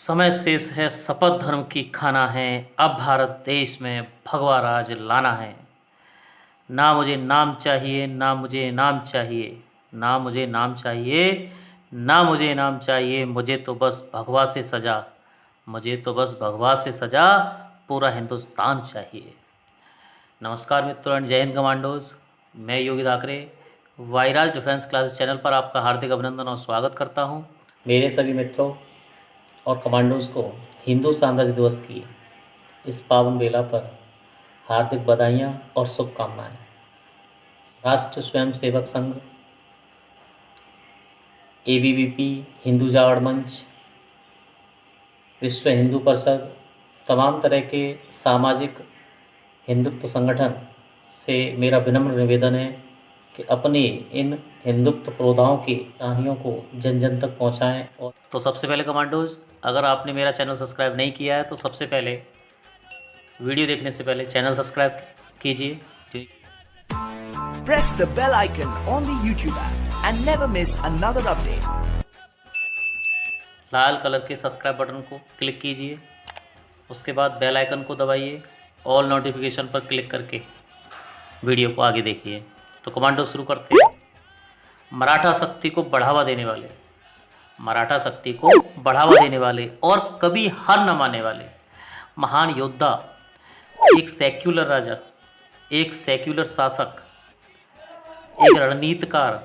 समय शेष है, शपथ धर्म की खाना है। अब भारत देश में भगवा राज लाना है। ना मुझे नाम चाहिए, ना मुझे नाम चाहिए, ना मुझे नाम चाहिए, ना मुझे नाम चाहिए। मुझे तो बस भगवा से सजा, मुझे तो बस भगवा से सजा पूरा हिंदुस्तान चाहिए। नमस्कार मित्रों एंड जय हिंद कमांडोज। मैं योगी धाकरे वायराज डिफेंस क्लासेस चैनल पर आपका हार्दिक अभिनंदन और स्वागत करता हूं। मेरे सभी मित्रों और कमांडोज को हिंदू साम्राज्य दिवस की इस पावन बेला पर हार्दिक बधाइयाँ और शुभकामनाएं। राष्ट्र स्वयं सेवक संघ, ABVP, हिंदू जागरण मंच, विश्व हिंदू परिषद, तमाम तरह के सामाजिक हिंदुत्व संगठन से मेरा विनम्र निवेदन है कि अपनी इन हिंदुत्व प्रोधाओं की कहानियों को जन जन तक पहुंचाएं। और तो सबसे पहले कमांडोज, अगर आपने मेरा चैनल सब्सक्राइब नहीं किया है तो सबसे पहले वीडियो देखने से पहले चैनल सब्सक्राइब कीजिए। Press the bell icon on the YouTube app and never miss another update. Lal colour के सब्सक्राइब बटन को क्लिक कीजिए, उसके बाद बेल आइकन को दबाइए, ऑल नोटिफिकेशन पर क्लिक करके वीडियो को आगे देखिए। तो कमांडो शुरू करते हैं। मराठा शक्ति को बढ़ावा देने वाले, मराठा शक्ति को बढ़ावा देने वाले और कभी हार न मानने वाले महान योद्धा, एक सेक्युलर राजा, एक सेक्युलर शासक, एक रणनीतिकार,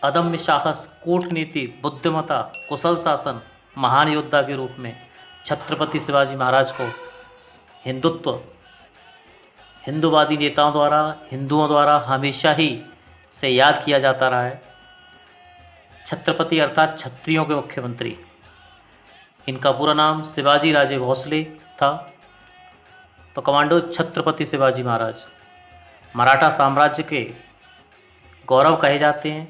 अदम्य साहस, कूटनीति, बुद्धिमत्ता, कुशल शासन, महान योद्धा के रूप में छत्रपति शिवाजी महाराज को हिंदुत्व, हिंदूवादी नेताओं द्वारा, हिंदुओं द्वारा हमेशा ही से याद किया जाता रहा है। छत्रपति अर्थात क्षत्रियों के मुख्यमंत्री। इनका पूरा नाम शिवाजी राजे भोसले था। तो कमांडो, छत्रपति शिवाजी महाराज मराठा साम्राज्य के गौरव कहे जाते हैं,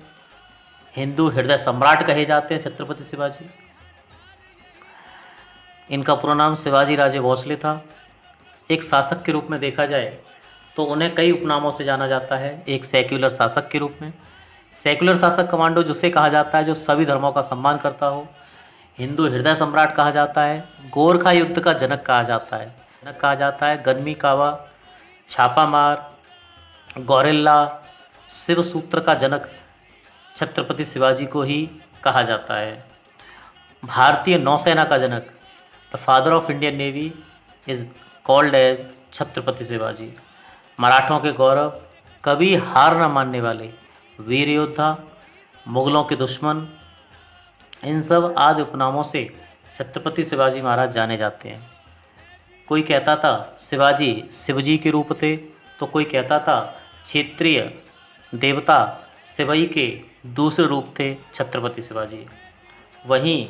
हिंदू हृदय सम्राट कहे जाते हैं छत्रपति शिवाजी। इनका पूरा नाम शिवाजी राजे भोसले था। एक शासक के रूप में देखा जाए तो उन्हें कई उपनामों से जाना जाता है। एक सेक्युलर शासक के रूप में, सेक्युलर शासक कमांडो जिसे कहा जाता है जो सभी धर्मों का सम्मान करता हो। हिंदू हृदय सम्राट कहा जाता है, गोरखा युद्ध का जनक कहा जाता है, गन्मी कावा, छापामार, गौरेला, शिव सूत्र का जनक छत्रपति शिवाजी को ही कहा जाता है। भारतीय नौसेना का जनक, the father of Indian navy is called as Chhatrapati Shivaji. मराठों के गौरव, कभी हार न मानने वाले वीर योद्धा, मुगलों के दुश्मन, इन सब आदि उपनामों से छत्रपति शिवाजी महाराज जाने जाते हैं। कोई कहता था शिवाजी शिवजी के रूप थे, तो कोई कहता था क्षेत्रीय देवता शिवई के दूसरे रूप थे छत्रपति शिवाजी। वहीं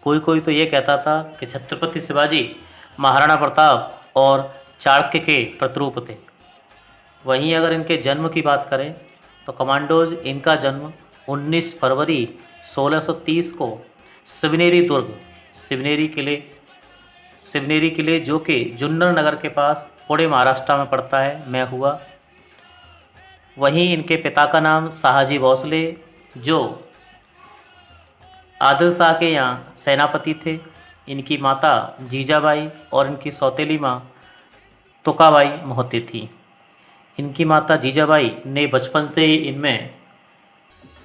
कोई तो ये कहता था कि छत्रपति शिवाजी महाराणा प्रताप और चाणक्य के प्रतिरूप थे। वहीं अगर इनके जन्म की बात करें तो कमांडोज, इनका जन्म 19 फरवरी 1630 को शिवनेरी दुर्ग, शिवनेरी किले जो कि जुन्नर नगर के पास पुणे महाराष्ट्र में पड़ता है, में हुआ। वहीं इनके पिता का नाम शाहजी भोसले, जो आदिल शाह के यहाँ सेनापति थे। इनकी माता जीजाबाई और इनकी सौतेली माँ तुकाबाई मोहते थी। इनकी माता जीजाबाई ने बचपन से ही इनमें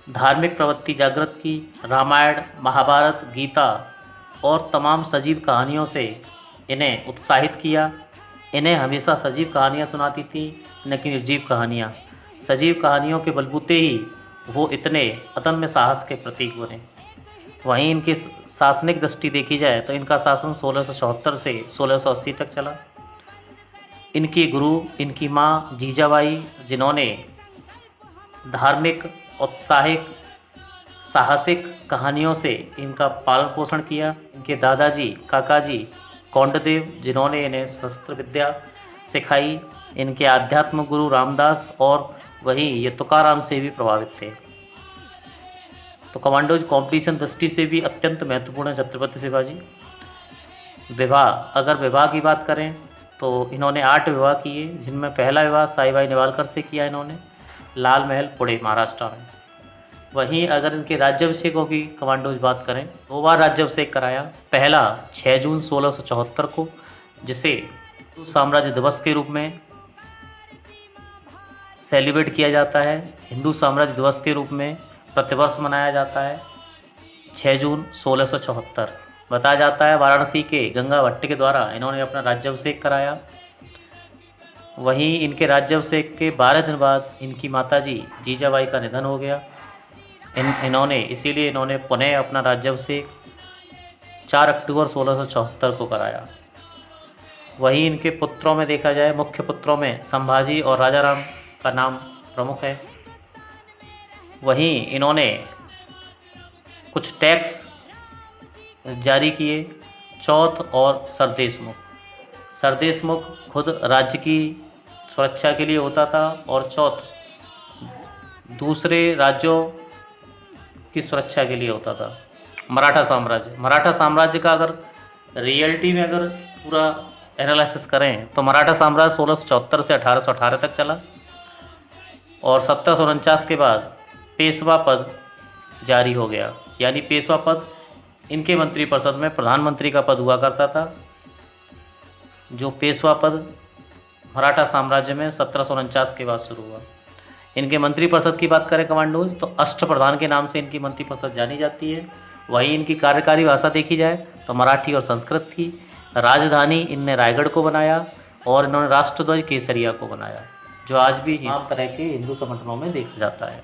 धार्मिक प्रवृत्ति जागृत की। रामायण, महाभारत, गीता और तमाम सजीव कहानियों से इन्हें उत्साहित किया। इन्हें हमेशा सजीव कहानियाँ सुनाती थी, न कि निर्जीव कहानियाँ। सजीव कहानियों के बलबूते ही वो इतने अदम्य साहस के प्रतीक बने। वहीं इनकी शासनिक दृष्टि देखी जाए तो इनका शासन 1674 से 1680 तक चला। इनकी गुरु, इनकी माँ जीजाबाई, जिन्होंने धार्मिक, उत्साहिक, साहसिक कहानियों से इनका पालन पोषण किया। इनके दादाजी, काकाजी कौंडदेव, जिन्होंने इन्हें शस्त्र विद्या सिखाई। इनके आध्यात्म गुरु रामदास और वहीं ये तुकाराम से भी प्रभावित थे। तो कमांडोज, कॉम्पिटिशन दृष्टि से भी अत्यंत महत्वपूर्ण है छत्रपति शिवाजी। विवाह, अगर विवाह की बात करें तो इन्होंने 8 विवाह किए, जिनमें पहला विवाह साईबाई नेवालकर से किया इन्होंने, लाल महल पुणे महाराष्ट्र में। वहीं अगर इनके राज्याभिषेकों की कमांडोज बात करें, 2 बार राज्याभिषेक कराया। पहला 6 जून 1674 को, जिसे हिंदू साम्राज्य दिवस के रूप में सेलिब्रेट किया जाता है। हिंदू साम्राज्य दिवस के रूप में प्रतिवर्ष मनाया जाता है 6 जून 1674। बताया जाता है वाराणसी के गंगा भट्ट के द्वारा इन्होंने अपना राज्याभिषेक कराया। वहीं इनके राज्याभिषेक के 12 दिन बाद इनकी माताजी जीजाबाई का निधन हो गया। इसीलिए इन्होंने पुनः अपना राज्याभिषेक 4 अक्टूबर 1674 को कराया। वहीं इनके पुत्रों में देखा जाए, मुख्य पुत्रों में संभाजी और राजाराम का नाम प्रमुख है। वहीं इन्होंने कुछ टैक्स जारी किए। चौथ और सरदेशमुख खुद राज्य की सुरक्षा के लिए होता था और चौथ दूसरे राज्यों की सुरक्षा के लिए होता था। मराठा साम्राज्य का अगर रियलिटी में अगर पूरा एनालिसिस करें तो मराठा साम्राज्य 1674 से 1818 तक चला और 1749 के बाद पेशवा पद जारी हो गया। यानी पेशवा पद इनके मंत्रिपरिषद में प्रधानमंत्री का पद हुआ करता था, जो पेशवा पद मराठा साम्राज्य में 1749 के बाद शुरू हुआ। इनके मंत्रिपरिषद की बात करें कमांडोज, तो अष्टप्रधान के नाम से इनकी मंत्रिपरिषद जानी जाती है। वहीं इनकी कार्यकारी भाषा देखी जाए तो मराठी और संस्कृत थी। राजधानी इनने रायगढ़ को बनाया और इन्होंने राष्ट्रध्वज केसरिया को बनाया, जो आज भी तमाम तरह के हिंदू संगठनों में देखा जाता है।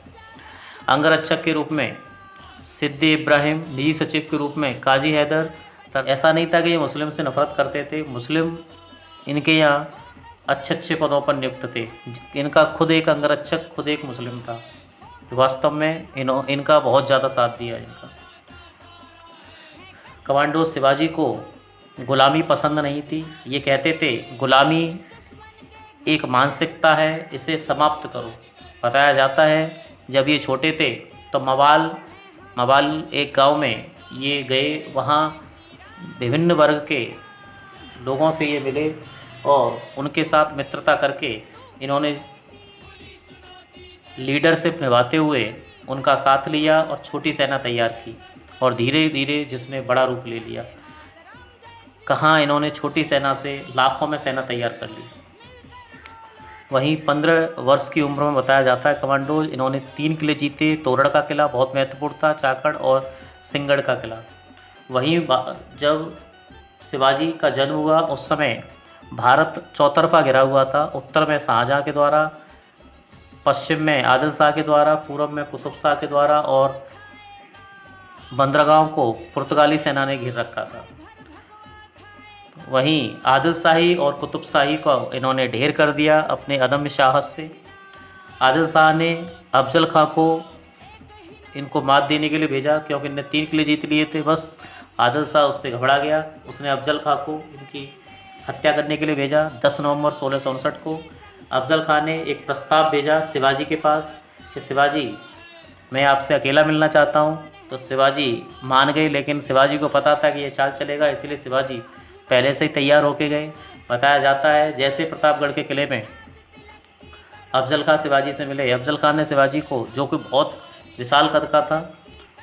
अंगरक्षक के रूप में सिद्दी इब्राहिम, निजी सचिव के रूप में काजी हैदर। ऐसा नहीं था कि ये मुस्लिम से नफरत करते थे, मुस्लिम इनके यहाँ अच्छे पदों पर नियुक्त थे। इनका खुद एक अंगरक्षक खुद एक मुस्लिम था। वास्तव में इनका बहुत ज़्यादा साथ दिया इनका। कमांडो शिवाजी को गुलामी पसंद नहीं थी। ये कहते थे गुलामी एक मानसिकता है, इसे समाप्त करो। बताया जाता है जब ये छोटे थे तो मवाल एक गांव में ये गए, वहाँ विभिन्न वर्ग के लोगों से ये मिले और उनके साथ मित्रता करके इन्होंने लीडरशिप निभाते हुए उनका साथ लिया और छोटी सेना तैयार की और धीरे धीरे जिसने बड़ा रूप ले लिया। कहाँ इन्होंने छोटी सेना से लाखों में सेना तैयार कर ली। वहीं 15 वर्ष की उम्र में बताया जाता है कमांडोज इन्होंने 3 किले जीते। तोरड़ का किला बहुत महत्वपूर्ण था, चाकड़ और सिंगड़ का किला। वहीं जब शिवाजी का जन्म हुआ उस समय भारत चौतरफा घिरा हुआ था। उत्तर में शाहजहाँ के द्वारा, पश्चिम में आदिल शाह के द्वारा, पूर्व में कुतुब शाह के द्वारा और बंदरगांव को पुर्तगाली सेना ने घेर रखा था। वहीं आदिल शाही और कुतुब शाही को इन्होंने ढेर कर दिया अपने अदम्य साहस से। आदिल शाह ने अफजल खां को इनको मात देने के लिए भेजा, क्योंकि इनने 3 किले जीत लिए थे। बस आदिल शाह उससे घबरा गया, उसने अफजल खां को इनकी हत्या करने के लिए भेजा। 10 नवंबर 1659 को अफजल खां ने एक प्रस्ताव भेजा शिवाजी के पास कि शिवाजी मैं आपसे अकेला मिलना चाहता हूं। तो शिवाजी मान गए, लेकिन शिवाजी को पता था कि ये चाल चलेगा, इसलिए शिवाजी पहले से ही तैयार होके गए। बताया जाता है जैसे प्रतापगढ़ के किले में अफजल खां शिवाजी से मिले, अफजल खां ने शिवाजी को, जो कि बहुत विशाल कद का था,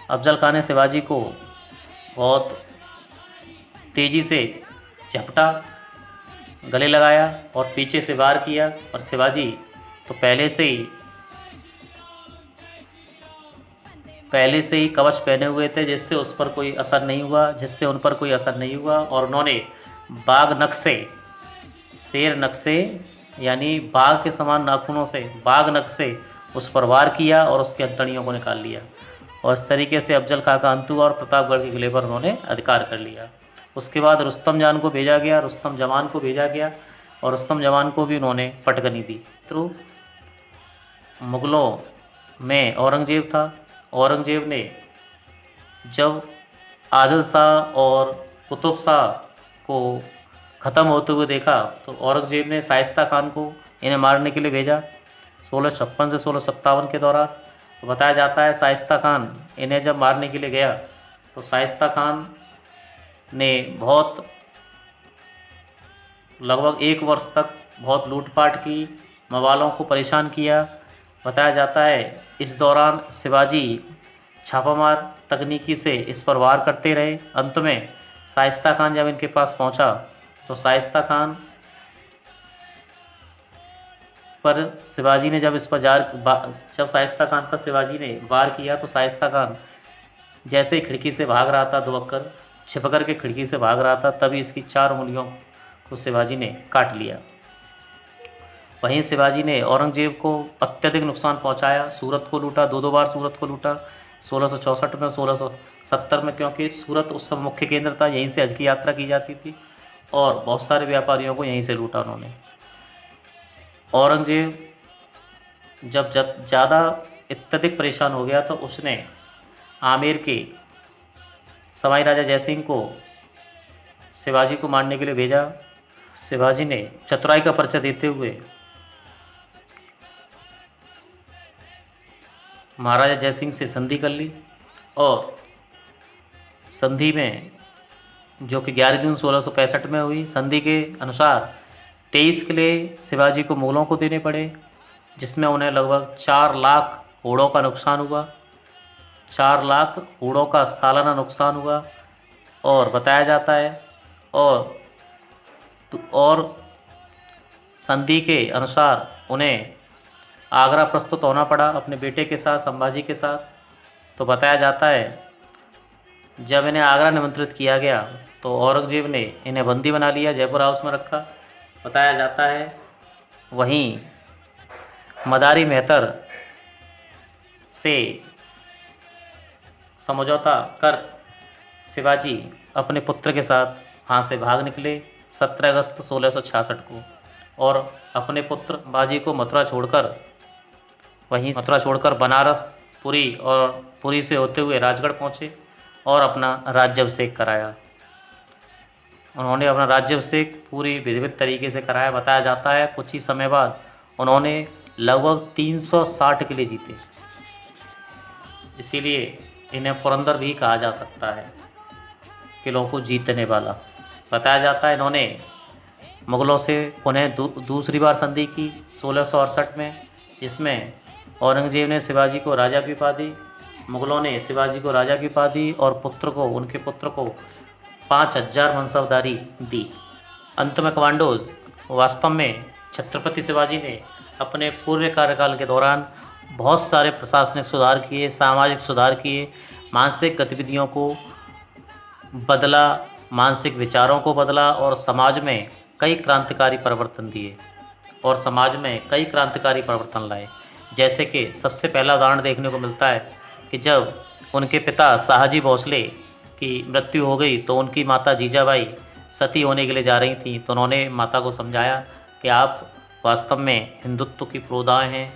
अफजल खां ने शिवाजी को बहुत तेज़ी से झपटा, गले लगाया और पीछे से वार किया। और शिवाजी तो पहले से ही कवच पहने हुए थे, जिससे उस पर कोई असर नहीं हुआ, और उन्होंने बाघ नक्शे, शेर नक्शे यानी बाघ के समान नाखूनों से बाघ नक्शे उस पर वार किया और उसके अंतड़ियों को निकाल लिया। और इस तरीके से अफजल खां का अंत हुआ और प्रतापगढ़ के किले पर उन्होंने अधिकार कर लिया। उसके बाद रुस्तम जमान को भेजा गया और रुस्तम जमान को भी उन्होंने पटकनी दी। तो मुग़लों में औरंगजेब था। औरंगजेब ने जब आदिल शाह और कुतुब शाह को ख़त्म होते हुए देखा तो औरंगजेब ने शाइस्ता खान को इन्हें मारने के लिए भेजा 1656 से 1657 के दौरान। तो बताया जाता है शाइस्ता खान इन्हें जब मारने के लिए गया तो शाइस्ता खान ने बहुत लगभग 1 वर्ष तक बहुत लूटपाट की, मवालों को परेशान किया। बताया जाता है इस दौरान शिवाजी छापामार तकनीकी से इस पर वार करते रहे। अंत में शाइस्ता खान जब इनके पास पहुंचा तो शाइस्ता खान पर शिवाजी ने जब शाइस्ता खान पर शिवाजी ने वार किया तो शाइस्ता खान जैसे ही खिड़की से भाग रहा था, दुबक्कर छिप कर के खिड़की से भाग रहा था, तभी इसकी 4 उंगलियों को शिवाजी ने काट लिया। वहीं शिवाजी ने औरंगजेब को अत्यधिक नुकसान पहुंचाया। सूरत को लूटा, 2 बार सूरत को लूटा, 1664 में, 1670 में, क्योंकि सूरत उस समय मुख्य केंद्र था, यहीं से हज की यात्रा की जाती थी और बहुत सारे व्यापारियों को यहीं से लूटा उन्होंने। औरंगजेब जब ज़्यादा अत्यधिक परेशान हो गया तो उसने आमेर के सवाई राजा जयसिंह को शिवाजी को मारने के लिए भेजा। शिवाजी ने चतुराई का परिचय देते हुए महाराजा जयसिंह से संधि कर ली और संधि में, जो कि 11 जून 1665 में हुई, संधि के अनुसार 23 किले शिवाजी को मुगलों को देने पड़े, जिसमें उन्हें लगभग 4 लाख घोड़ों का नुकसान हुआ। 4 लाख घोड़ों का सालाना नुकसान हुआ और बताया जाता है। और संधि के अनुसार उन्हें आगरा प्रस्तुत होना पड़ा अपने बेटे के साथ, संभाजी के साथ। तो बताया जाता है जब इन्हें आगरा निमंत्रित किया गया तो औरंगजेब ने इन्हें बंदी बना लिया, जयपुर हाउस में रखा, बताया जाता है। वहीं मदारी मेहतर से समझौता कर शिवाजी अपने पुत्र के साथ वहाँ से भाग निकले 17 अगस्त 1666 को और अपने पुत्र बाजी को मथुरा छोड़कर बनारस, पुरी से होते हुए राजगढ़ पहुँचे और अपना राज्याभिषेक कराया। उन्होंने अपना राज्याभिषेक पूरी विधिवत तरीके से कराया। बताया जाता है कुछ ही समय बाद उन्होंने लगभग 360 किले जीते, इसीलिए इन्हें पुरंदर भी कहा जा सकता है, किलों को जीतने वाला। बताया जाता है इन्होंने मुग़लों से पुनः दूसरी बार संधि की 1668 में, जिसमें औरंगजेब ने शिवाजी को राजा की उपाधि, मुग़लों ने शिवाजी को राजा की उपाधि और उनके पुत्र को 5000 मनसबदारी दी। अंत में कमांडोज वास्तव में छत्रपति शिवाजी ने अपने पूरे कार्यकाल के दौरान बहुत सारे प्रशासनिक सुधार किए, सामाजिक सुधार किए, मानसिक गतिविधियों को बदला, मानसिक विचारों को बदला और समाज में कई क्रांतिकारी परिवर्तन दिए और समाज में कई क्रांतिकारी परिवर्तन लाए। जैसे कि सबसे पहला उदाहरण देखने को मिलता है कि जब उनके पिता शाहजी भोसले की मृत्यु हो गई तो उनकी माता जीजाबाई सती होने के लिए जा रही थी, तो उन्होंने माता को समझाया कि आप वास्तव में हिंदुत्व की प्रोदाएँ हैं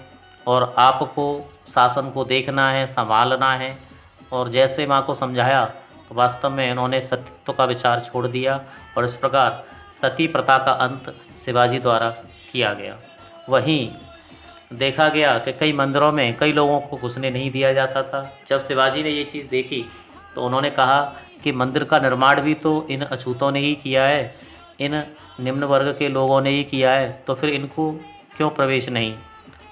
और आपको शासन को देखना है, संभालना है। और जैसे माँ को समझाया तो वास्तव में इन्होंने सतीत्व का विचार छोड़ दिया और इस प्रकार सती प्रथा का अंत शिवाजी द्वारा किया गया। वहीं देखा गया कि कई मंदिरों में कई लोगों को घुसने नहीं दिया जाता था। जब शिवाजी ने ये चीज़ देखी तो उन्होंने कहा कि मंदिर का निर्माण भी तो इन अछूतों ने ही किया है, इन निम्न वर्ग के लोगों ने ही किया है, तो फिर इनको क्यों प्रवेश नहीं।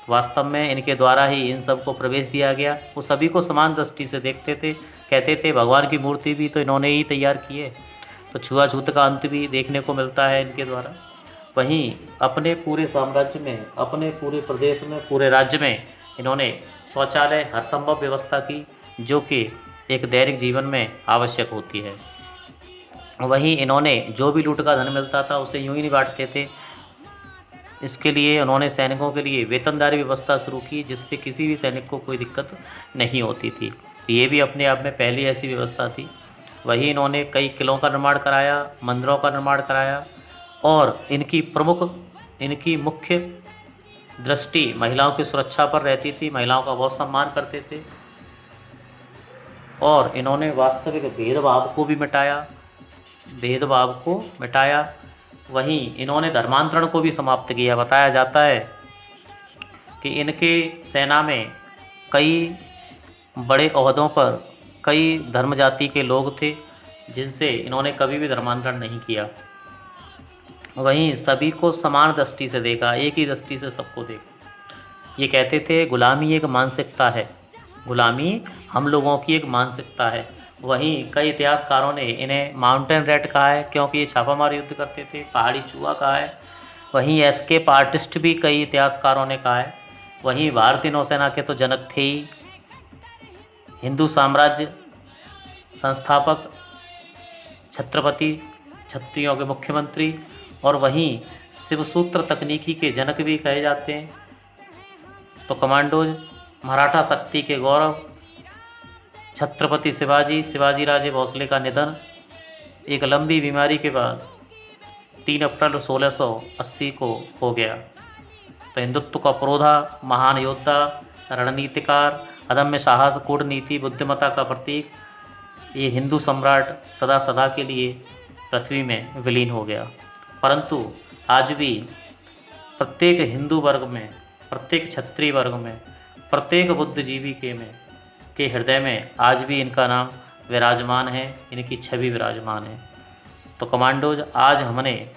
वास्तव में इनके द्वारा ही इन सब को प्रवेश दिया गया। वो सभी को समान दृष्टि से देखते थे, कहते थे भगवान की मूर्ति भी तो इन्होंने ही तैयार की है। तो छुआछूत का अंत भी देखने को मिलता है इनके द्वारा। वहीं अपने पूरे साम्राज्य में, अपने पूरे प्रदेश में, पूरे राज्य में इन्होंने शौचालय हर संभव व्यवस्था की, जो कि एक दैनिक जीवन में आवश्यक होती है। वहीं इन्होंने जो भी लूट का धन मिलता था उसे यूँ ही नहीं बांटते थे। इसके लिए उन्होंने सैनिकों के लिए वेतनदारी व्यवस्था शुरू की, जिससे किसी भी सैनिक को कोई दिक्कत नहीं होती थी। ये भी अपने आप में पहली ऐसी व्यवस्था थी। वहीं इन्होंने कई किलों का निर्माण कराया, मंदिरों का निर्माण कराया और इनकी मुख्य दृष्टि महिलाओं की सुरक्षा पर रहती थी। महिलाओं का बहुत सम्मान करते थे और इन्होंने वास्तविक भेदभाव को मिटाया। वहीं इन्होंने धर्मांतरण को भी समाप्त किया। बताया जाता है कि इनके सेना में कई बड़े ओहदों पर कई धर्म जाति के लोग थे, जिनसे इन्होंने कभी भी धर्मांतरण नहीं किया। वहीं सभी को समान दृष्टि से देखा, एक ही दृष्टि से सबको देखा। ये कहते थे गुलामी एक मानसिकता है गुलामी हम लोगों की एक मानसिकता है। वहीं कई इतिहासकारों ने इन्हें माउंटेन रेड कहा है क्योंकि ये छापामार युद्ध करते थे, पहाड़ी चूहा कहा है। वहीं एस्केप आर्टिस्ट भी कई इतिहासकारों ने कहा है। वहीं भारतीय नौसेना के तो जनक थे ही, हिंदू साम्राज्य संस्थापक, छत्रपति, क्षत्रियों के मुख्यमंत्री, और वहीं शिवसूत्र तकनीकी के जनक भी कहे जाते हैं। तो कमांडोज मराठा शक्ति के गौरव, छत्रपति शिवाजी राजे भोसले का निधन एक लंबी बीमारी के बाद 3 अप्रैल 1680 को हो गया। तो हिंदुत्व का पुरोधा, महान योद्धा, रणनीतिकार, अदम्य साहस, कूटनीति, बुद्धिमत्ता का प्रतीक, ये हिंदू सम्राट सदा सदा के लिए पृथ्वी में विलीन हो गया। परंतु आज भी प्रत्येक हिंदू वर्ग में, प्रत्येक क्षत्रिय वर्ग में, प्रत्येक बुद्धिजीवी के हृदय में आज भी इनका नाम विराजमान है, इनकी छवि विराजमान है। तो कमांडोज, आज हमने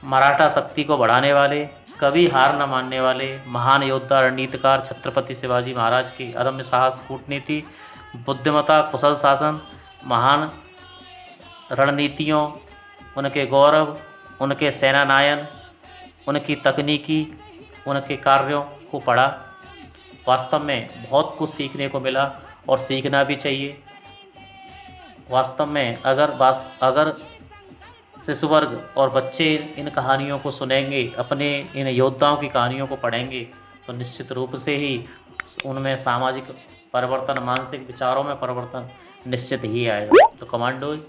मराठा शक्ति को बढ़ाने वाले, कभी हार न मानने वाले महान योद्धा, रणनीतिकार छत्रपति शिवाजी महाराज की अदम्य साहस, कूटनीति, बुद्धिमत्ता, कुशल शासन, महान रणनीतियों, उनके गौरव, उनके सेनानायन, उनकी तकनीकी, उनके कार्यों को पढ़ा। वास्तव में बहुत कुछ सीखने को मिला और सीखना भी चाहिए। वास्तव में अगर शिशु वर्ग और बच्चे इन कहानियों को सुनेंगे, अपने इन योद्धाओं की कहानियों को पढ़ेंगे, तो निश्चित रूप से ही उनमें सामाजिक परिवर्तन, मानसिक विचारों में परिवर्तन निश्चित ही आएगा। तो कमांडोज,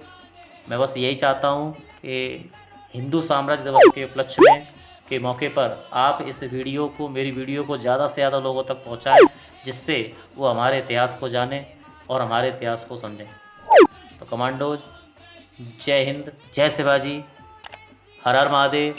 मैं बस यही चाहता हूँ कि हिंदू साम्राज्य दिवस के उपलक्ष्य में के मौके पर आप इस वीडियो को, मेरी वीडियो को ज़्यादा से ज़्यादा लोगों तक पहुँचाएं, जिससे वो हमारे इतिहास को जानें और हमारे इतिहास को समझें। तो कमांडोज, जय हिंद, जय शिवाजी, हर हर महादेव।